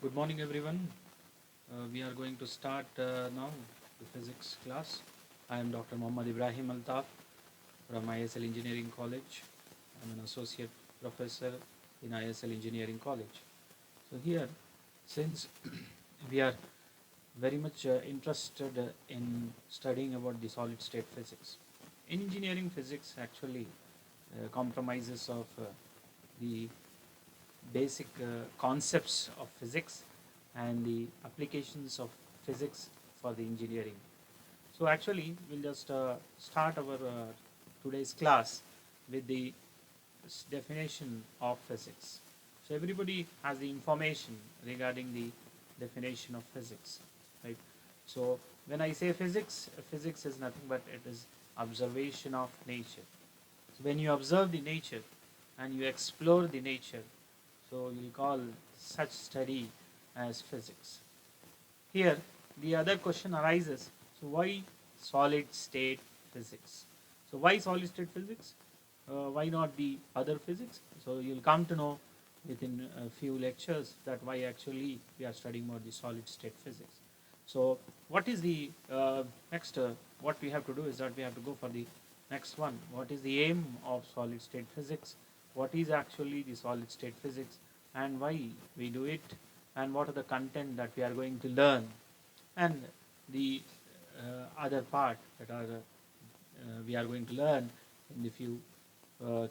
Good morning, everyone. We are going to start now the physics class. I am Dr. Muhammad Ibrahim Altaf from ISL Engineering College. I'm an associate professor in ISL Engineering College. So, here, since we are very much interested in studying about the solid state physics, engineering physics actually compromises of the basic concepts of physics and the applications of physics for the engineering. So actually, we'll just start our today's class with the definition of physics. So everybody has the information regarding the definition of physics, right? So when I say physics, physics is nothing but it is observation of nature. So when you observe the nature and you explore the nature, so we'll call such study as physics. Here, the other question arises, so why solid state physics? So why solid state physics? Why not the other physics? So you'll come to know within a few lectures that why actually we are studying more the solid state physics. So what is the next, what we have to do is that we have to go for the next one. What is the aim of solid state physics? What is actually the solid state physics and why we do it, and what are the content that we are going to learn, and the other part that are we are going to learn in the few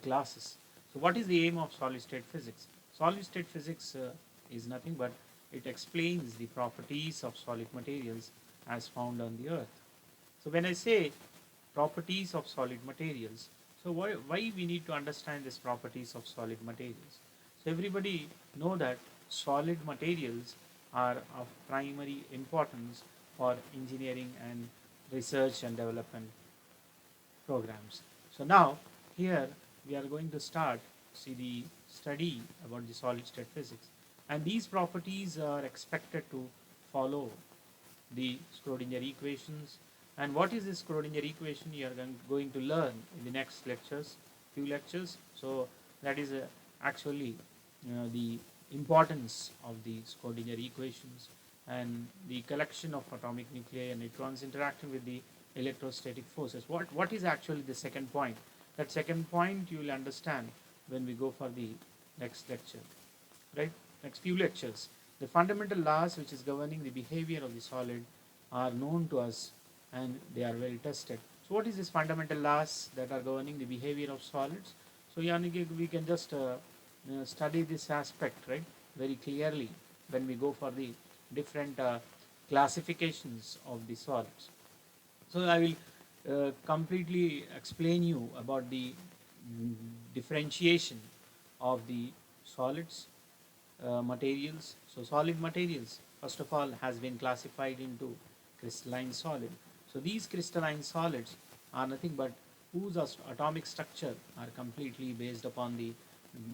classes. So what is the aim of solid state physics? Solid state physics is nothing but it explains the properties of solid materials as found on the earth. So when I say properties of solid materials, so why we need to understand these properties of solid materials? So everybody know that solid materials are of primary importance for engineering and research and development programs. So now here we are going to start see the study about the solid state physics, and these properties are expected to follow the Schrodinger equations. And what is this Schrodinger equation? You are going to learn in the next lectures, few lectures. So that is actually the importance of the Schrodinger equations and the collection of atomic nuclei and neutrons interacting with the electrostatic forces. What is actually the second point? That second point you will understand when we go for the next lecture, right? Next few lectures. The fundamental laws which is governing the behavior of the solid are known to us and they are well tested. So what is this fundamental laws that are governing the behavior of solids? So yani we can just study this aspect, right, very clearly when we go for the different classifications of the solids. So I will completely explain you about the differentiation of the solids materials. So solid materials, first of all, has been classified into crystalline solid. So these crystalline solids are nothing but whose atomic structure are completely based upon the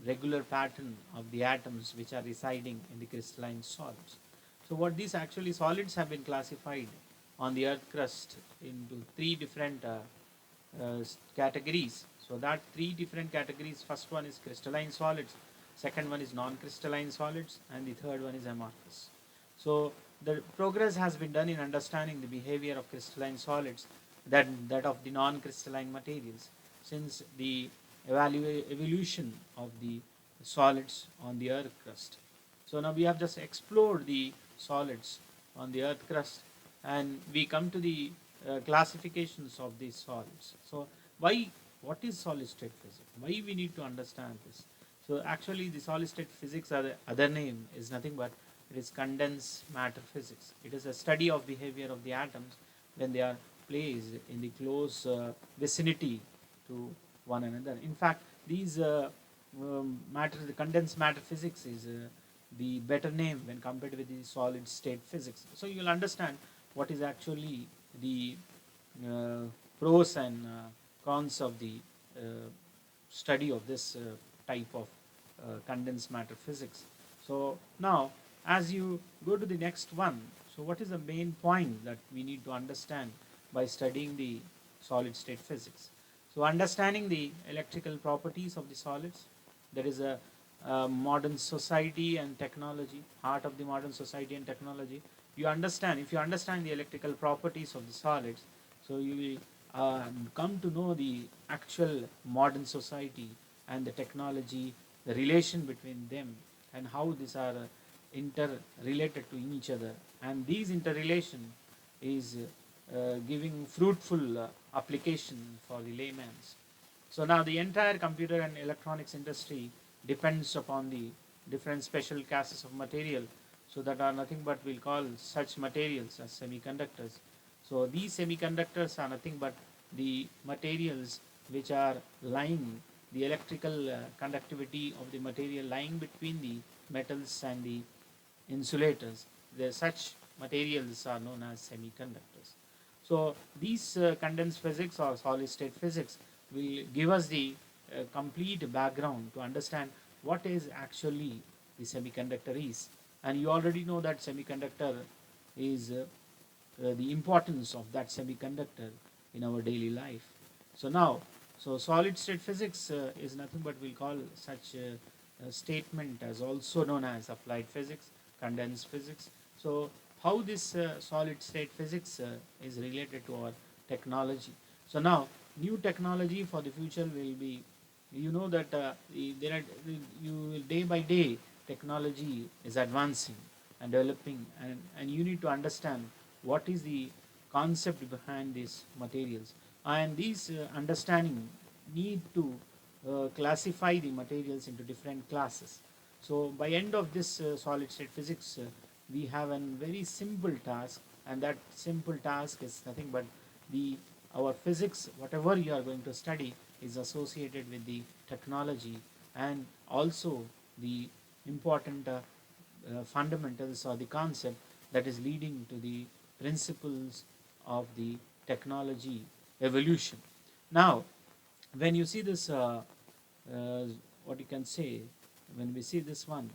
regular pattern of the atoms which are residing in the crystalline solids. So what these actually solids have been classified on the earth crust into three different categories. So that three different categories, first one is crystalline solids, second one is non-crystalline solids, and the third one is amorphous. So the progress has been done in understanding the behavior of crystalline solids that of the non-crystalline materials since the evolution of the solids on the earth crust. So now we have just explored the solids on the earth crust and we come to the classifications of these solids. So why, what is solid state physics? Why we need to understand this? So actually the solid state physics, other name is nothing but it is condensed matter physics. It is a study of behavior of the atoms when they are placed in the close vicinity to one another. In fact, these matter, the condensed matter physics is the better name when compared with the solid state physics. So you will understand what is actually the uh, pros and cons of the uh, study of this type of condensed matter physics. So now, as you go to the next one, so what is the main point that we need to understand by studying the solid state physics? So understanding the electrical properties of the solids, there is a modern society and technology, heart of the modern society and technology. You understand, if you understand the electrical properties of the solids, so you will come to know the actual modern society and the technology, the relation between them, and how these are interrelated to each other. And these interrelation is giving fruitful application for the layman's. So now the entire computer and electronics industry depends upon the different special classes of material. So that are nothing but we'll call such materials as semiconductors. So these semiconductors are nothing but the materials which are lying, the electrical conductivity of the material lying between the metals and the insulators. Such materials are known as semiconductors. So these condensed physics or solid state physics will give us the complete background to understand what is actually the semiconductor is. And you already know that semiconductor is the importance of that semiconductor in our daily life. So now, so solid state physics is nothing but we'll call such a statement as also known as applied physics, condensed physics. So how this solid state physics is related to our technology. So now new technology for the future will be, you know that there are you day by day technology is advancing and developing, and you need to understand what is the concept behind these materials, and these understanding need to classify the materials into different classes. So by end of this solid state physics, we have a very simple task, and that simple task is nothing but the our physics, whatever you are going to study, is associated with the technology, and also the important fundamentals or the concept that is leading to the principles of the technology evolution. Now, when you see this, uh, what you can say, when we see this one,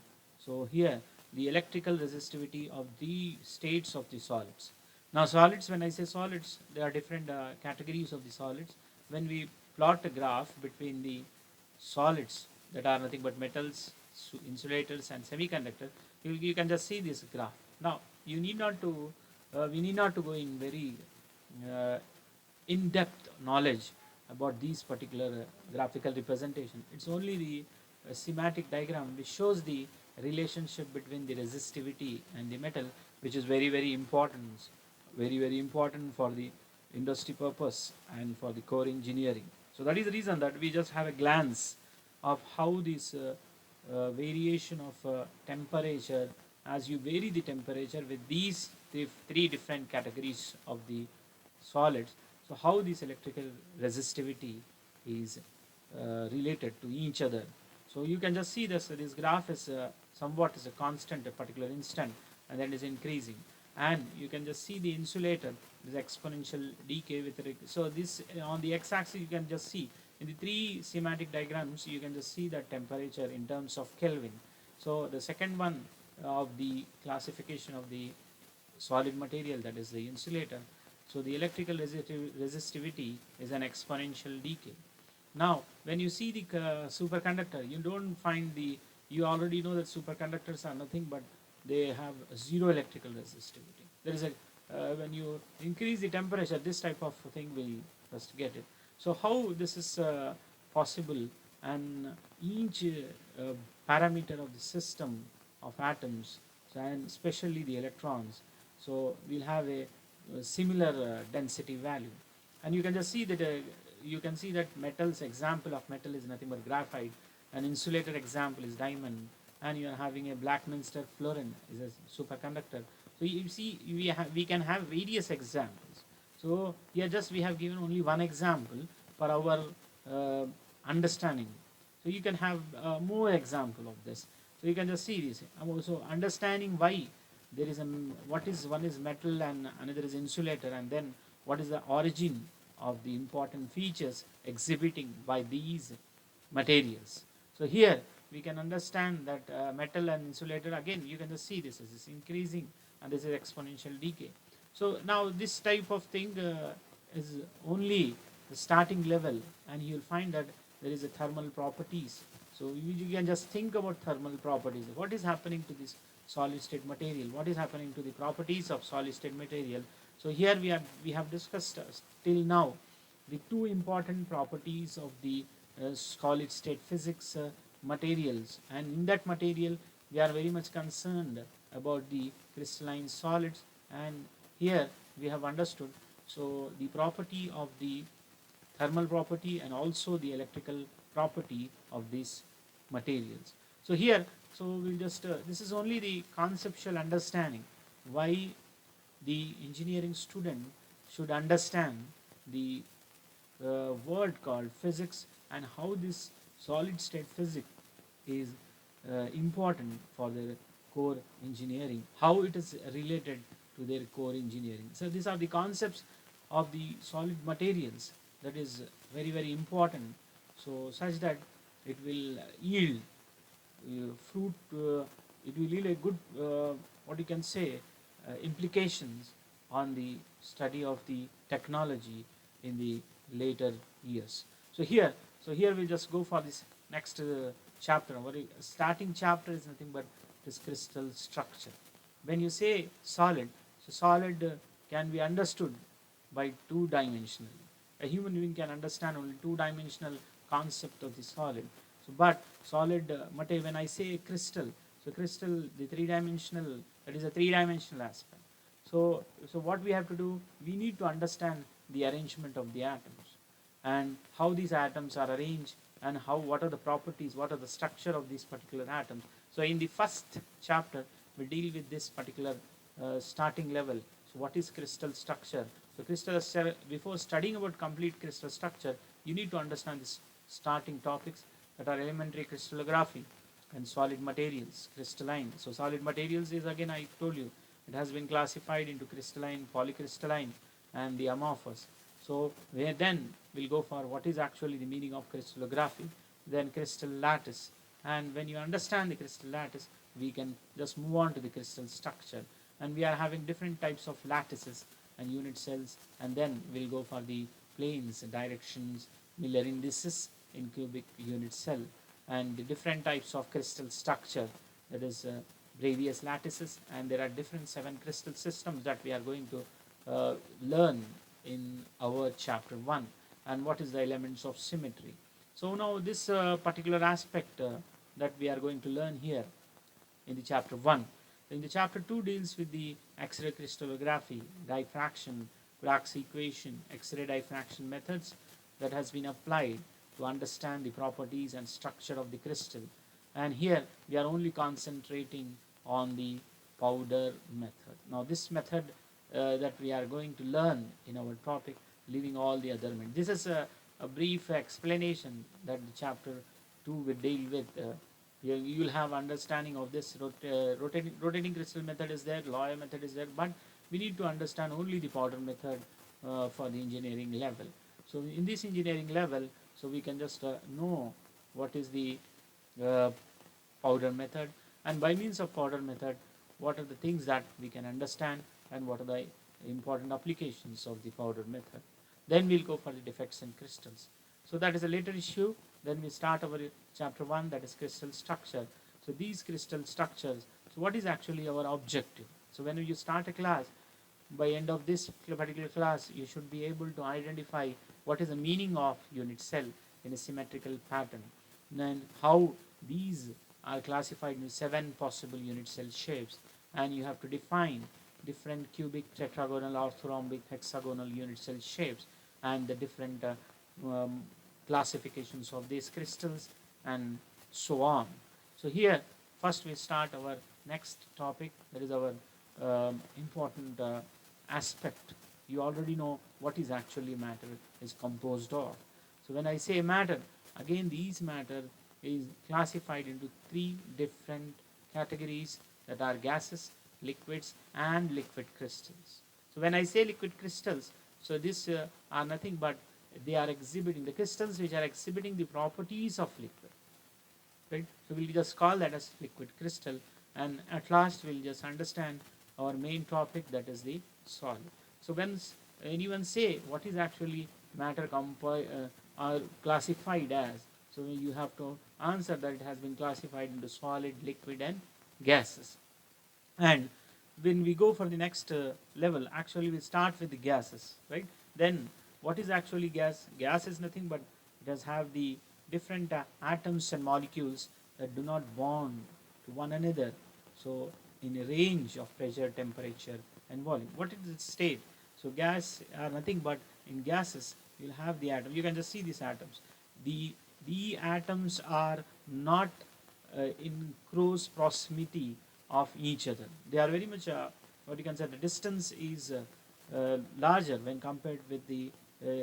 so here the electrical resistivity of the states of the solids. Now, solids, when I say solids, there are different categories of the solids. When we plot a graph between the solids that are nothing but metals, insulators, and semiconductor, you can just see this graph. Now, you need not to, we need not to go in very uh, in-depth knowledge about these particular graphical representation. It's only the schematic diagram which shows the relationship between the resistivity and the metal, which is very important for the industry purpose and for the core engineering. So that is the reason that we just have a glance of how this variation of temperature, as you vary the temperature with these three different categories of the solids, so how this electrical resistivity is related to each other. So you can just see this graph is somewhat is a constant, a particular instant, and then is increasing. And you can just see the insulator, this exponential decay with so this on the x-axis you can just see in the three schematic diagrams, you can just see that temperature in terms of Kelvin. So the second one of the classification of the solid material, that is the insulator. So the electrical resistivity is an exponential decay. Now, when you see the superconductor, you don't find the, you already know that superconductors are nothing but they have zero electrical resistivity. There is a, when you increase the temperature, this type of thing will first get it. So how this is possible, and each parameter of the system of atoms, so, and especially the electrons, so we'll have a similar density value. And you can just see that you can see that metals, example of metal is nothing but graphite, an insulator example is diamond, and you are having a Blackminster fluorine is a superconductor. So you see we can have various examples. So here just we have given only one example for our uh, understanding. So you can have more example of this. So you can just see this. I'm also understanding why there is a, what is, one is metal and another is insulator, and then what is the origin of the important features exhibiting by these materials. So here we can understand that metal and insulator, again you can just see this is increasing and this is exponential decay. So now this type of thing is only the starting level, and you'll find that there is a thermal properties So you can just think about thermal properties. What is happening to this solid state material? What is happening to the properties of solid state material? So here we have discussed till now the two important properties of the solid state physics materials, and in that material we are very much concerned about the crystalline solids, and here we have understood so the property of the thermal property and also the electrical property of these materials. So here, so we'll just this is only the conceptual understanding why the engineering student should understand the word called physics and how this solid state physics is important for their core engineering, how it is related to their core engineering. So these are the concepts of the solid materials that is very important, so such that it will yield fruit, it will yield a good what you can say implications on the study of the technology in the later years. So here we'll just go for this next chapter. Our starting chapter is nothing but this crystal structure. When you say solid, so solid can be understood by two dimensional. A human being can understand only two dimensional concept of the solid. So, but solid material, when I say crystal, so crystal, the three dimensional, that is a three dimensional aspect. So what we have to do, we need to understand the arrangement of the atoms and how these atoms are arranged and how what are the properties, what are the structure of these particular atoms. So in the first chapter, we deal with this particular starting level. So what is crystal structure? So before studying about complete crystal structure, you need to understand this starting topics that are elementary crystallography and solid materials, crystalline. So solid materials is, again I told you, it has been classified into crystalline, polycrystalline and the amorphous. So where then we'll go for what is actually the meaning of crystallography, then crystal lattice. And when you understand the crystal lattice, we can just move on to the crystal structure. And we are having different types of lattices and unit cells, and then we'll go for the planes, directions, Miller indices in cubic unit cell, and the different types of crystal structure, that is Bravais lattices, and there are different 7 crystal systems that we are going to learn in our chapter 1, and what is the elements of symmetry. So now this particular aspect that we are going to learn here in the chapter 1. In the chapter 2 deals with the X-ray crystallography, diffraction, Clark's equation, X-ray diffraction methods that has been applied to understand the properties and structure of the crystal. And here we are only concentrating on the powder method. Now this method that we are going to learn in our topic, leaving all the other methods. This is a brief explanation that the chapter 2 will deal with. You will have understanding of this rotating crystal method is there, Loy method is there, but we need to understand only the powder method for the engineering level. So in this engineering level, so we can just know what is the uh, powder method, and by means of powder method, what are the things that we can understand and what are the important applications of the powder method. Then we'll go for the defects in crystals. So that is a later issue. Then we start our chapter 1, that is crystal structure. So these crystal structures, so what is actually our objective? So when you start a class, by end of this particular class, you should be able to identify what is the meaning of unit cell in a symmetrical pattern. Then how these are classified into 7 possible unit cell shapes, and you have to define different cubic, tetragonal, orthorhombic, hexagonal unit cell shapes, and the different um, classifications of these crystals, and so on. So here first we start our next topic, that is our important aspect. You already know what is actually matter is composed of. So when I say matter, again these matter is classified into 3 different categories, that are gases, liquids and liquid crystals. So when I say liquid crystals, so these are nothing but they are exhibiting the crystals which are exhibiting the properties of liquid, right? So we'll just call that as liquid crystal, and at last we'll just understand our main topic, that is the solid. So when anyone say what is actually matter are classified as, So you have to answer that it has been classified into solid, liquid, and gases. And when we go for the next level, actually we start with the gases, right? Then what is actually gas? Gas is nothing but it does have the different atoms and molecules that do not bond to one another. So in a range of pressure, temperature, and volume. What is its state? So gas are nothing but in gases you'll have the atom. You can just see these atoms. The the atoms are not in close proximity of each other. They are very much what you can say the distance is larger when compared with the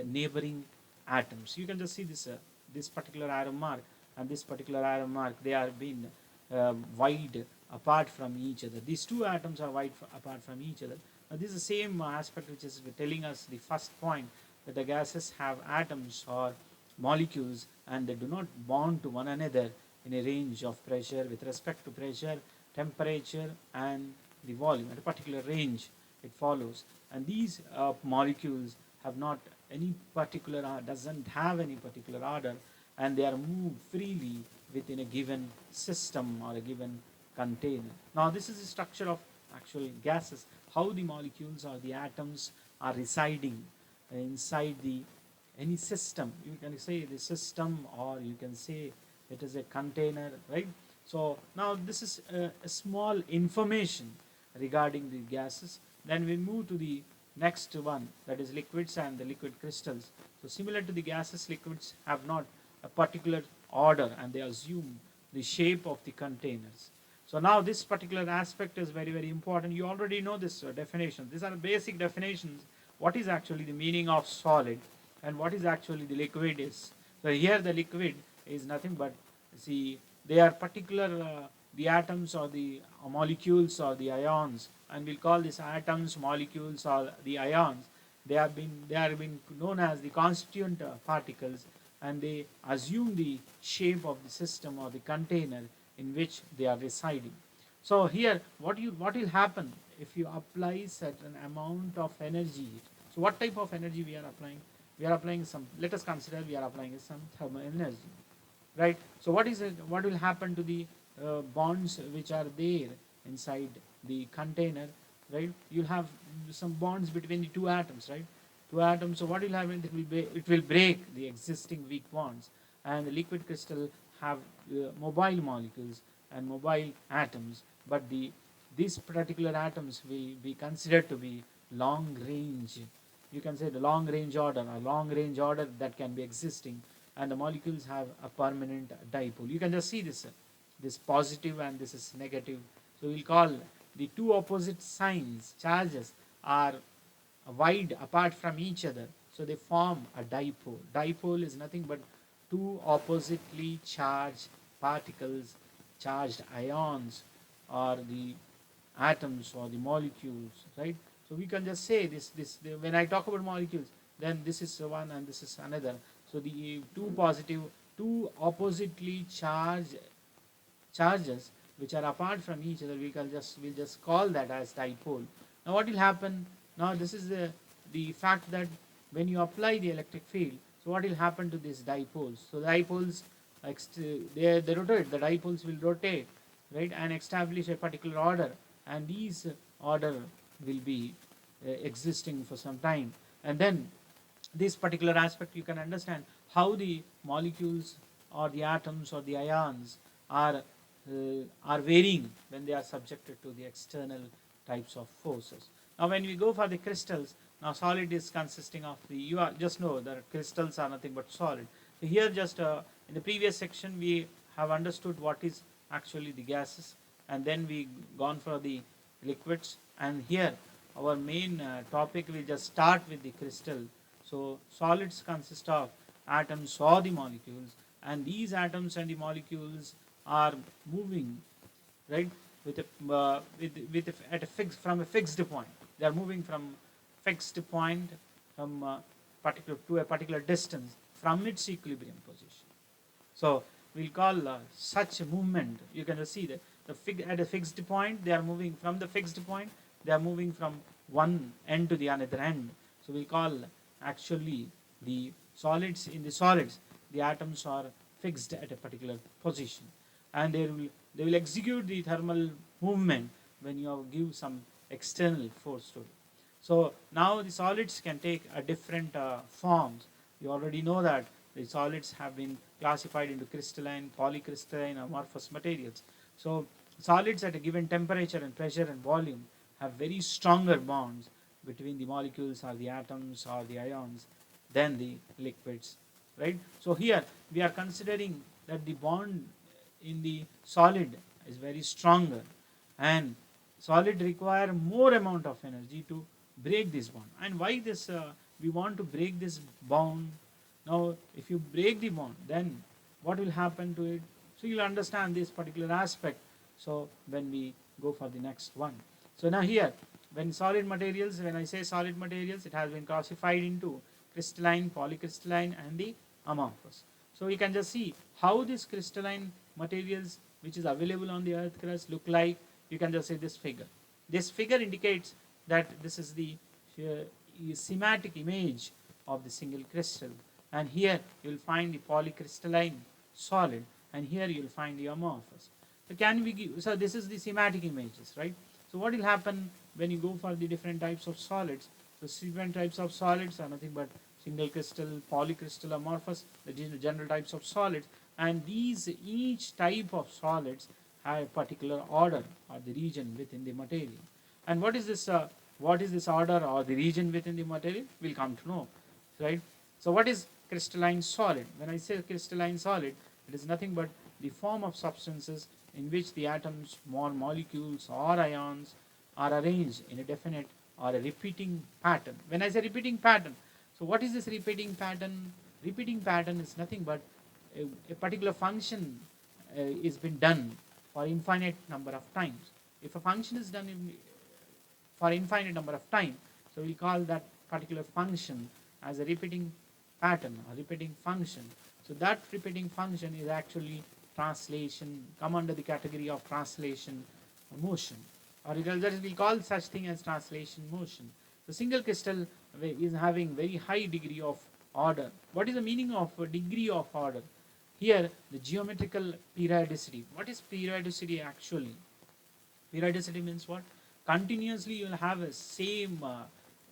neighboring atoms. You can just see this particular arrow mark and this particular arrow mark. They are being wide apart from each other. These two atoms are wide apart from each other. Now, this is the same aspect which is telling us the first point that the gases have atoms or molecules and they do not bond to one another in a range of pressure with respect to pressure, temperature, and the volume. At a particular range, it follows. And these molecules have not any particular, doesn't have any particular order, and they are moved freely within a given system or a given container. Now, this is the structure of actual gases, how the molecules or the atoms are residing inside the any system. You can say the system or you can say it is a container, right? So now this is a small information regarding the gases. Then we move to the next one, that is liquids and the liquid crystals. So similar to the gases, liquids have not a particular order and they assume the shape of the containers. So now this particular aspect is very, very important. You already know this definition. These are basic definitions. What is actually the meaning of solid and what is actually the liquid is. So here the liquid is nothing but, see, they are particular, the atoms or the molecules or the ions, and we'll call these atoms, molecules or the ions. They are being known as the constituent particles, and they assume the shape of the system or the container in which they are residing. So here, what will happen if you apply certain amount of energy? So what type of energy we are applying? We are applying some. Let us consider we are applying some thermal energy, right? So what is it? What will happen to the bonds which are there inside the container, right? You'll have some bonds between the two atoms, right? Two atoms. So what will happen? It will break the existing weak bonds, and the liquid crystal have mobile molecules and mobile atoms, but these particular atoms will be considered to be long range. You can say the long range order, a long range order that can be existing, and the molecules have a permanent dipole. You can just see this positive and this is negative. So we'll call the two opposite signs, charges, are wide apart from each other. So they form a dipole. Dipole is nothing but two oppositely charged particles, charged ions, or the atoms or the molecules, right? So we can just say when I talk about molecules, then this is one and this is another. So the two oppositely charged charges which are apart from each other, we'll just call that as dipole. Now what will happen? Now this is the fact that when you apply the electric field, so what will happen to these dipoles? So the dipoles, they rotate. The dipoles will rotate, right, and establish a particular order, and these order will be existing for some time, and then this particular aspect you can understand how the molecules or the atoms or the ions are varying when they are subjected to the external types of forces. Now when we go for the crystals, now solid is consisting of the, you are just know that crystals are nothing but solid. So here just in the previous section we have understood what is actually the gases, and then we gone for the liquids, and here our main topic will just start with the crystal. So solids consist of atoms or the molecules, and these atoms and the molecules are moving, right, at a from a fixed point. They are moving from fixed point from particular to a particular distance from its equilibrium position. So we'll call such a movement. You can see that at a fixed point they are moving from the fixed point. They are moving from one end to the another end. So we call actually the solids. In the solids, the atoms are fixed at a particular position, and they will execute the thermal movement when you give some external force to it. So now the solids can take a different forms. You already know that the solids have been classified into crystalline, polycrystalline, amorphous materials. So solids at a given temperature and pressure and volume have very stronger bonds between the molecules or the atoms or the ions than the liquids, right? So here we are considering that the bond in the solid is very stronger, and solid require more amount of energy to break this bond. And why this we want to break this bond? Now if you break the bond, then what will happen to it? So you'll understand this particular aspect, so when we go for the next one. So now here, when solid materials, when I say solid materials, it has been classified into crystalline, polycrystalline, and the amorphous. So you can just see how this crystalline materials which is available on the earth crust look like. You can just say this figure. This figure indicates that this is the schematic image of the single crystal, and here you will find the polycrystalline solid, and here you will find the amorphous. So can we give, so this is the schematic images, right? So what will happen when you go for the different types of solids? The different types of solids are nothing but single crystal, polycrystal, amorphous, the general types of solids, and these each type of solids have a particular order or the region within the material. And what is this? What is this order or the region within the material? We'll come to know, right? So what is crystalline solid? When I say crystalline solid, it is nothing but the form of substances in which the atoms, more molecules or ions are arranged in a definite or a repeating pattern. When I say repeating pattern, so what is this repeating pattern? Repeating pattern is nothing but a particular function is been done for infinite number of times. If a function is done for infinite number of time, so we call that particular function as a repeating pattern or repeating function. So that repeating function is actually translation, come under the category of translation motion, or we call such thing as translation motion. The single crystal is having very high degree of order. What is the meaning of a degree of order? Here the geometrical periodicity. What is periodicity actually? Periodicity means what? Continuously you will have a same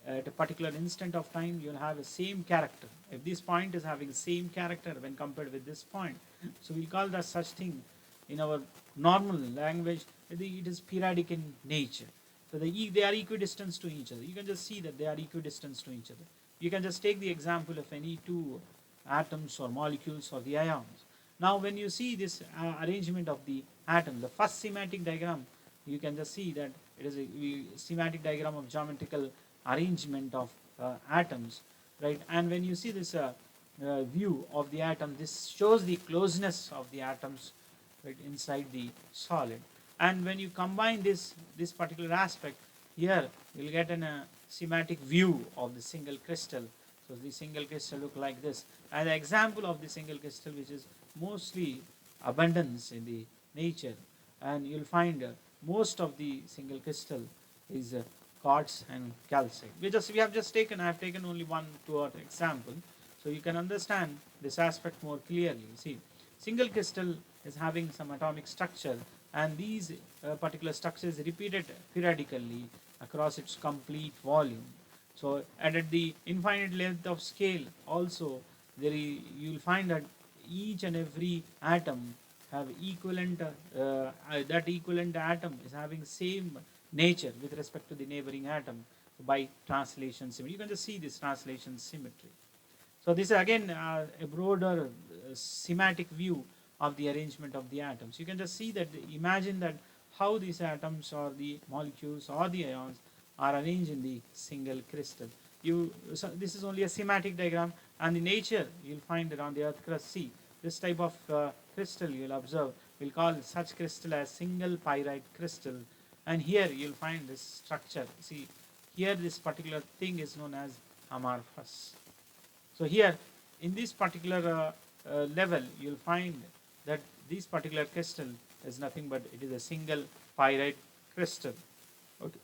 at a particular instant of time you will have a same character. If this point is having same character when compared with this point, so we call that such thing in our normal language, it is periodic in nature. So they are equidistant to each other. You can just see that they are equidistant to each other. You can just take the example of any two atoms or molecules or the ions. Now when you see this arrangement of the atom, the first schematic diagram, you can just see that it is a schematic diagram of geometrical arrangement of atoms, right? And when you see this view of the atom, this shows the closeness of the atoms, right, inside the solid. And when you combine this particular aspect, here you will get a schematic view of the single crystal. So the single crystal look like this. And the example of the single crystal, which is mostly abundance in the nature, and you'll find most of the single crystal is quartz and calcite. We have just taken, I have taken only one two example, so you can understand this aspect more clearly. See, single crystal is having some atomic structure, and these particular structures repeated periodically across its complete volume. So and at the infinite length of scale also, you will find that each and every atom have equivalent that equivalent atom is having same nature with respect to the neighboring atom by translation symmetry. You can just see this translation symmetry. So this is again a broader schematic view of the arrangement of the atoms. You can just see that, imagine that how these atoms or the molecules or the ions are arranged in the single crystal. So this is only a schematic diagram, and the nature you'll find it on the earth crust. See, this type of crystal you'll observe, we'll call such crystal as single pyrite crystal, and here you'll find this structure. See, here this particular thing is known as amorphous. So here in this particular level you'll find that this particular crystal is nothing but it is a single pyrite crystal. Okay,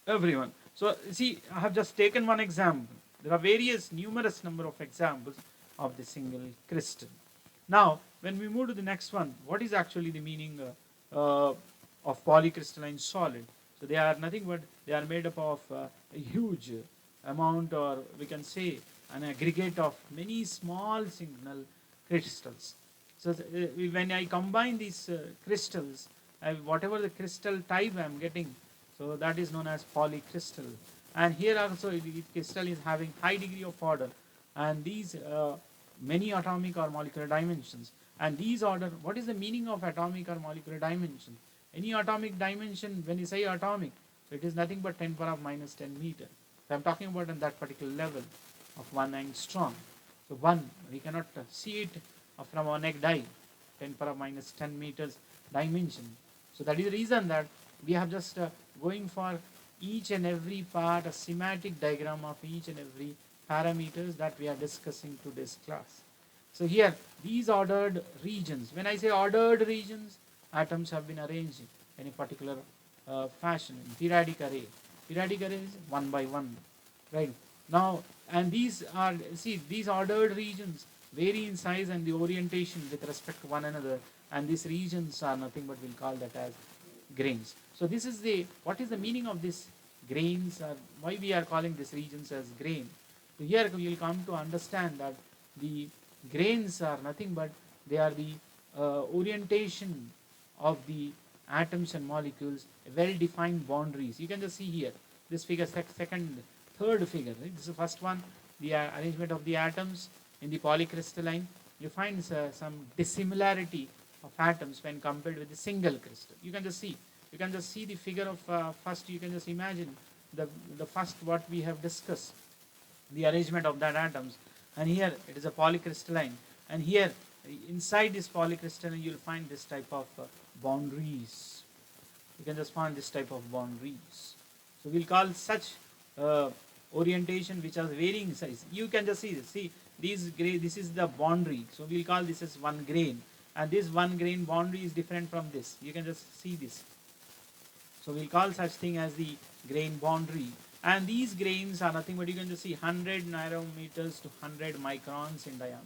everyone. So see, I have just taken one example. There are numerous number of examples of the single crystal. Now when we move to the next one, what is actually the meaning of polycrystalline solid? So they are nothing but they are made up of a huge amount, or we can say an aggregate of many small signal crystals. So when I combine these crystals, whatever the crystal type I am getting, so that is known as polycrystal. And here also the crystal is having high degree of order, and these many atomic or molecular dimensions. And these order, what is the meaning of atomic or molecular dimension? Any atomic dimension, when you say atomic, so it is nothing but 10 power of minus 10 meter. So I'm talking about on that particular level of 1 angstrom. So 1, we cannot see it from our neck dive, 10 power of minus 10 meters dimension. So that is the reason that we have just going for each and every part, a schematic diagram of each and every parameters that we are discussing today's class. So here, these ordered regions, when I say ordered regions, atoms have been arranged in a particular fashion, in periodic array. Periodic array is 1 by 1, right? Now, and these are, see, these ordered regions vary in size and the orientation with respect to one another, and these regions are nothing but we'll call that as grains. So this is the, what is the meaning of this grains, or why we are calling these regions as grain? So here we will come to understand that the grains are nothing but they are the orientation of the atoms and molecules, well defined boundaries. You can just see here this figure, second, third figure, right? This is the first one, the arrangement of the atoms in the polycrystalline. You find some dissimilarity of atoms when compared with the single crystal. You can just see the figure of first. You can just imagine the first what we have discussed, the arrangement of that atoms, and here it is a polycrystalline, and here inside this polycrystalline you will find this type of boundaries. You can just find this type of boundaries. So we'll call such orientation which has varying size. You can just see this. See these gray. This is the boundary. So we'll call this as one grain, and this one grain boundary is different from this. You can just see this. So we'll call such thing as the grain boundary. And these grains are nothing but you can just see 100 nanometers to 100 microns in diameter.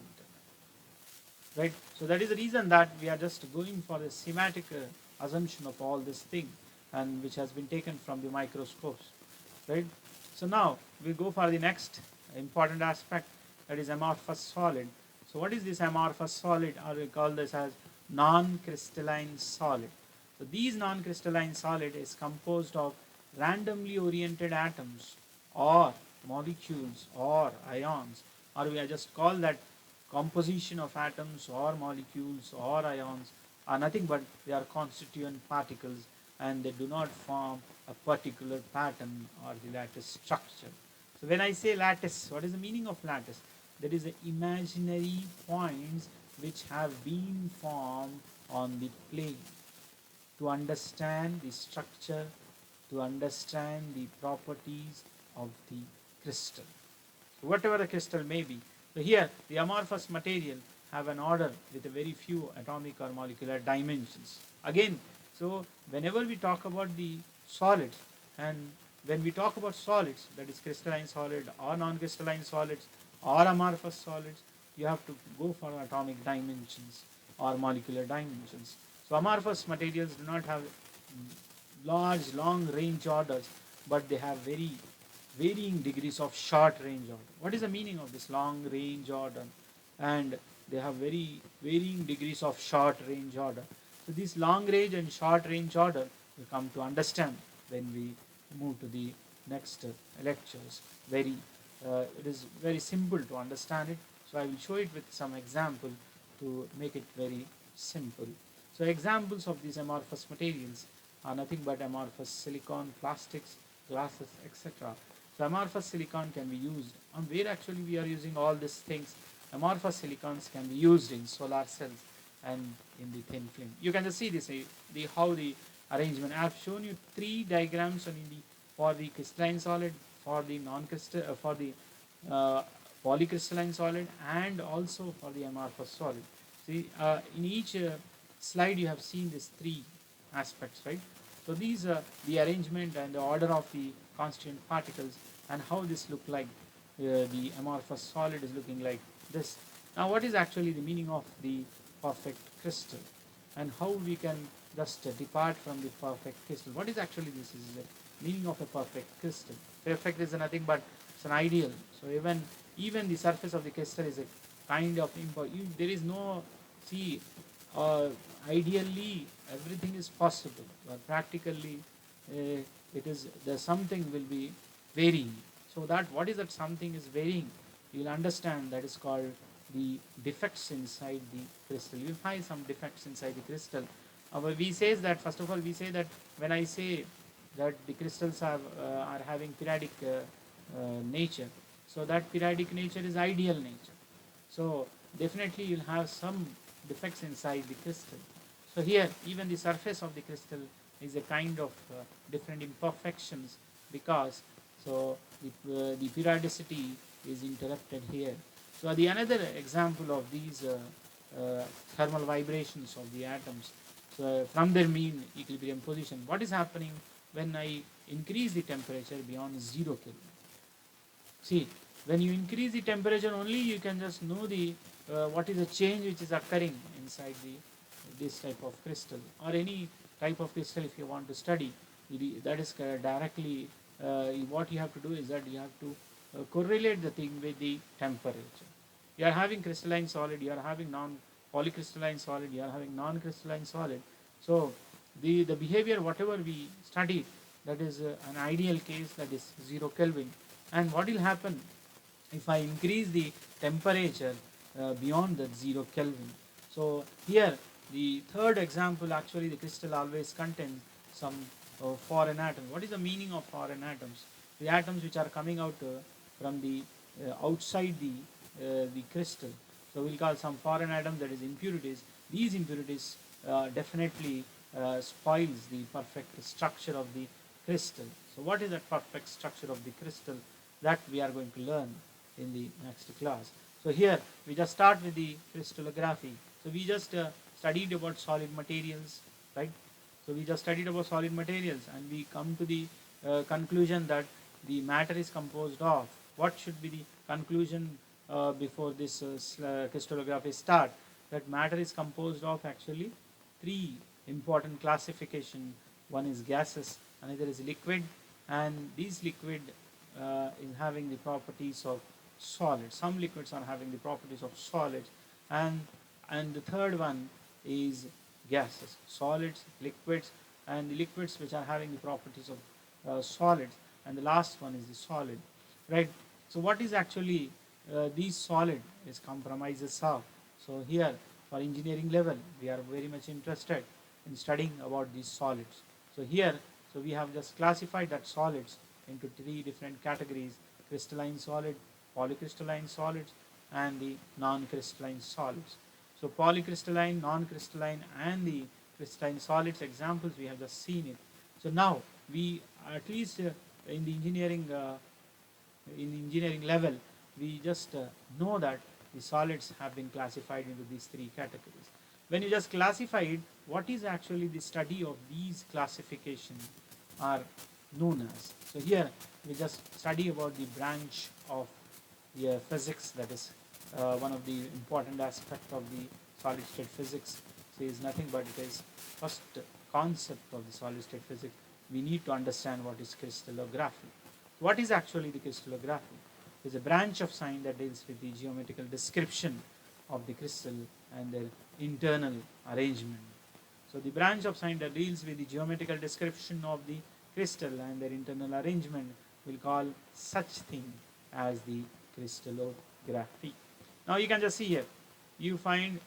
Right? So that is the reason that we are just going for the schematic assumption of all this thing, and which has been taken from the microscopes. Right? So now we go for the next important aspect, that is amorphous solid. So what is this amorphous solid, or we call this as non-crystalline solid? So these non-crystalline solid is composed of randomly oriented atoms or molecules or ions, or we are just call that composition of atoms or molecules or ions are nothing but they are constituent particles, and they do not form a particular pattern or the lattice structure. So when I say lattice, what is the meaning of lattice? That is the imaginary points which have been formed on the plane. To understand the structure, to understand the properties of the crystal. So whatever the crystal may be. So here the amorphous material have an order with a very few atomic or molecular dimensions. Again, so whenever we talk about the solids, and when we talk about solids, that is crystalline solid or non-crystalline solids or amorphous solids, you have to go for atomic dimensions or molecular dimensions. So amorphous materials do not have large long range orders, but they have very varying degrees of short range order. What is the meaning of this long range order? And they have very varying degrees of short range order. So this long range and short range order we come to understand when we move to the next lectures. It is very simple to understand it. So I will show it with some example to make it very simple. So examples of these amorphous materials are nothing but amorphous silicon, plastics, glasses, etc. So amorphous silicon can be used, and where actually we are using all these things. Amorphous silicons can be used in solar cells and in the thin film. You can just see this, how the arrangement. I have shown you three diagrams for the crystalline solid, for the non-crystal, for the polycrystalline solid, and also for the amorphous solid. See, in each slide you have seen these three aspects, right? So these are the arrangement and the order of the constituent particles, and how this look like. The amorphous solid is looking like this. Now what is actually the meaning of the perfect crystal, and how we can just depart from the perfect crystal. What is actually this is the meaning of a perfect crystal? Perfect is nothing but it's an ideal. So even the surface of the crystal is a kind of there is no see uh, ideally everything is possible, but practically it is the something will be varying. So that what is that something is varying, you will understand that is called the defects inside the crystal. You find some defects inside the crystal. But we say that first of all we say that when I say that the crystals are having periodic nature, so that periodic nature is ideal nature. So definitely you'll have some defects inside the crystal. So here even the surface of the crystal is a kind of different imperfections, because so the periodicity is interrupted here. So the another example of these thermal vibrations of the atoms, so from their mean equilibrium position, what is happening when I increase the temperature beyond 0 Kelvin? See, when you increase the temperature only, you can just know the what is the change which is occurring inside the this type of crystal or any type of crystal. If you want to study, that is directly what you have to do is that you have to correlate the thing with the temperature. You are having crystalline solid, you are having non-polycrystalline solid, you are having non-crystalline solid. So the behavior whatever we studied, that is an ideal case, that is 0 Kelvin. And what will happen if I increase the temperature beyond that 0 Kelvin? So here the third example, actually the crystal always contains some foreign atoms. What is the meaning of foreign atoms? The atoms which are coming out from the outside the crystal. So we'll call some foreign atom, that is impurities. These impurities definitely spoils the perfect structure of the crystal. So what is that perfect structure of the crystal? That we are going to learn in the next class. So here we just start with the crystallography. So we just studied about solid materials, right? So we just studied about solid materials and we come to the conclusion that the matter is composed of. What should be the conclusion before this crystallography start? That matter is composed of actually three important classification. One is gases, another is liquid, and these liquid is having the properties of solids. Some liquids are having the properties of solids, and the third one is gases, solids, liquids, and the liquids which are having the properties of solids, and the last one is the solid, right? So what is actually these solid is compromises of? So here for engineering level we are very much interested in studying about these solids. So here, so we have just classified that solids into three different categories: crystalline solid, polycrystalline solids, and the non-crystalline solids. So polycrystalline, non-crystalline, and the crystalline solids examples we have just seen it. So now we at least in the engineering level we just know that the solids have been classified into these three categories. When you just classify it, what is actually the study of these classification are known as? So here we just study about the branch of the physics, that is one of the important aspect of the solid state physics. So is nothing but it is first concept of the solid state physics. We need to understand what is crystallography. What is actually the crystallography? It is a branch of science that deals with the geometrical description of the crystal and their internal arrangement. So the branch of science that deals with the geometrical description of the crystal and their internal arrangement will call such thing as the crystallography. Now you can just see here, you find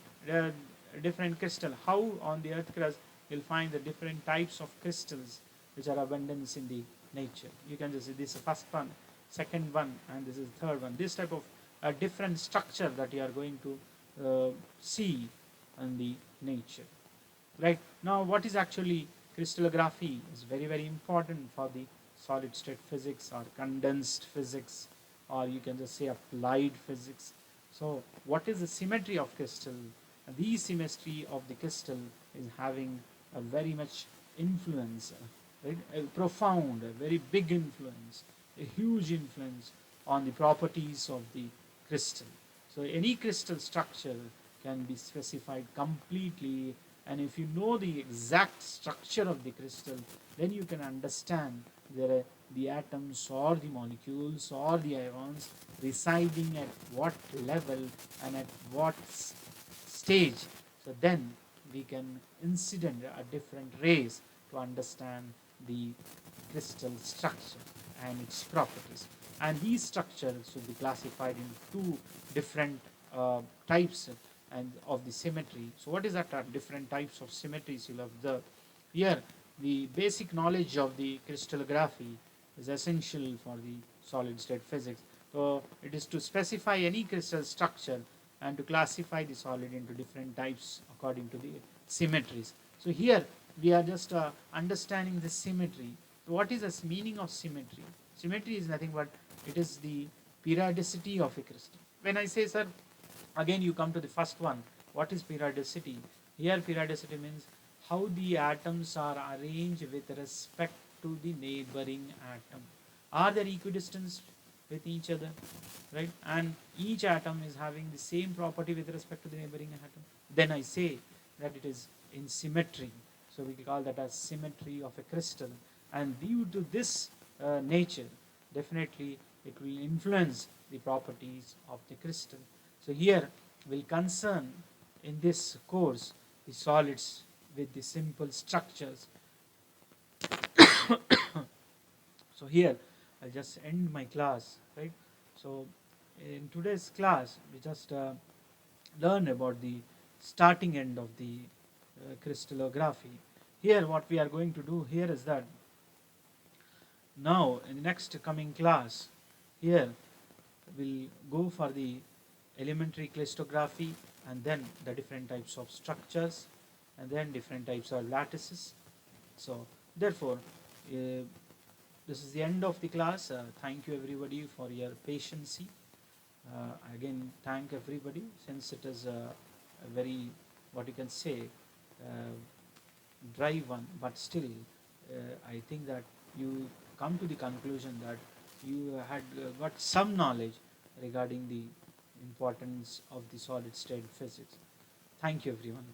different crystal. How on the earth crust you'll find the different types of crystals which are abundance in the nature. You can just see this is the first one, second one, and this is the third one. This type of different structure that you are going to see in the nature. Right now, what is actually crystallography is very very important for the solid state physics or condensed physics, or you can just say applied physics. So what is the symmetry of crystal? The symmetry of the crystal is having a very much influence, right? A profound, a very big influence, a huge influence on the properties of the crystal. So any crystal structure can be specified completely, and if you know the exact structure of the crystal, then you can understand the atoms or the molecules or the ions residing at what level and at what stage. So then we can incident a different rays to understand the crystal structure and its properties. And these structures should be classified in two different types and of the symmetry. So what is that different types of symmetries you'll observe? Here, the basic knowledge of the crystallography is essential for the solid state physics. So it is to specify any crystal structure and to classify the solid into different types according to the symmetries. So here we are just understanding the symmetry. So what is the meaning of symmetry? Symmetry is nothing but it is the periodicity of a crystal. When I say, sir, again you come to the first one, what is periodicity? Here periodicity means how the atoms are arranged with respect to the neighboring atom. Are they equidistant with each other, right? And each atom is having the same property with respect to the neighboring atom. Then I say that it is in symmetry. So we call that as symmetry of a crystal. And due to this nature, definitely it will influence the properties of the crystal. So here will concern in this course the solids with the simple structures. So here I'll just end my class, right? So in today's class we just learn about the starting end of the crystallography. Here what we are going to do here is that now in the next coming class, here we'll go for the elementary crystallography and then the different types of structures and then different types of lattices. So therefore this is the end of the class. Thank you everybody for your patience. Again thank everybody, since it is a very, what you can say, uh, dry one, but still I think that you come to the conclusion that you had got some knowledge regarding the importance of the solid state physics. Thank you everyone.